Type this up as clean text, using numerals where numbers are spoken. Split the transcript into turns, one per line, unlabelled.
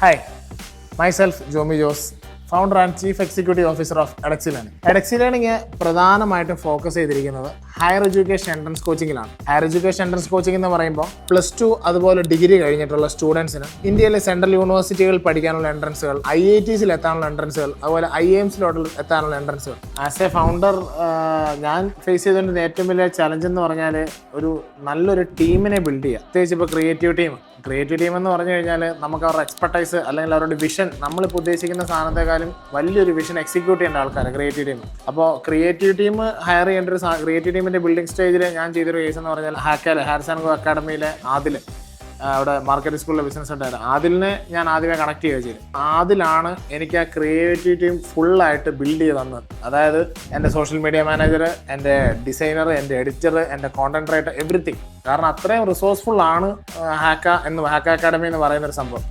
Hi, myself Jomi Jos, founder and chief executive officer of edX Learning. edX Learning പ്രധാനമായിട്ടും focus ചെയ്തിരിക്കുന്നത് higher education entrance കോച്ചിങ്ങിലാണ്. Higher education entrance coaching എന്ന് പറയുമ്പോൾ +2 അതുപോലെ degree കഴിഞ്ഞിട്ടുള്ള സ്റ്റുഡൻസിന് ഇന്ത്യയിലെ സെൻട്രൽ യൂണിവേഴ്സിറ്റികളിൽ പഠിക്കാനുള്ള എൻട്രൻസുകൾ, IITസിൽ എത്താനുള്ള എൻട്രൻസുകൾ, അതുപോലെ IIMസിലോട്ട് എത്താനുള്ള എൻട്രൻസുകൾ. ആസ് എ ഫൗണ്ടർ ഞാൻ ഫേസ് ചെയ്തുകൊണ്ടിരുന്ന ഏറ്റവും വലിയ ചലഞ്ച് എന്ന് പറഞ്ഞാൽ ഒരു നല്ലൊരു ടീമിനെ ബിൽഡ് ചെയ്യുക. പ്രത്യേകിച്ച് ഇപ്പോൾ ക്രിയേറ്റീവ് ടീം എന്ന് പറഞ്ഞു കഴിഞ്ഞാൽ നമുക്ക് അവരുടെ എക്സ്പെർട്ടൈസ് അല്ലെങ്കിൽ അവരുടെ വിഷൻ, നമ്മളിപ്പോൾ ഉദ്ദേശിക്കുന്ന സാധനത്തെക്കാളും വലിയൊരു വിഷൻ എക്സിക്യൂട്ട് ചെയ്യേണ്ട ആൾക്കാർ ക്രിയേറ്റീവ് ടീം. അപ്പോൾ ക്രിയേറ്റീവ് ടീം ഹയർ ചെയ്യേണ്ട ഒരു ക്രിയേറ്റീവ് ടീമിൻ്റെ ബിൽഡിംഗ് സ്റ്റേജിൽ ഞാൻ ചെയ്തൊരു കേസ് എന്ന് പറഞ്ഞാൽ ഹാരിസ് ആൻഡ് കോ അക്കാഡമിയിലെ ആദിൽ, അവിടെ മാർക്കറ്റ് സ്കൂളിലെ ബിസിനസ് ഉണ്ടായിരുന്നു. ആദിലിനെ ഞാൻ ആദ്യമേ കണക്ട് ചെയ്യുക ചെയ്തു. ആദിലാണ് എനിക്ക് ആ ക്രിയേറ്റീവ് ടീം ഫുള്ളായിട്ട് ബിൽഡ് ചെയ്ത് തന്നത്. അതായത് എൻ്റെ സോഷ്യൽ മീഡിയ മാനേജർ, എൻ്റെ ഡിസൈനർ, എൻ്റെ എഡിറ്റർ, എൻ്റെ കോണ്ടന്റ് റൈറ്റർ, എവറിത്തിങ്. കാരണം അത്രയും റിസോഴ്സ്ഫുൾ ആണ് ഹാക്ക അക്കാഡമി എന്ന് പറയുന്നൊരു സംഭവം.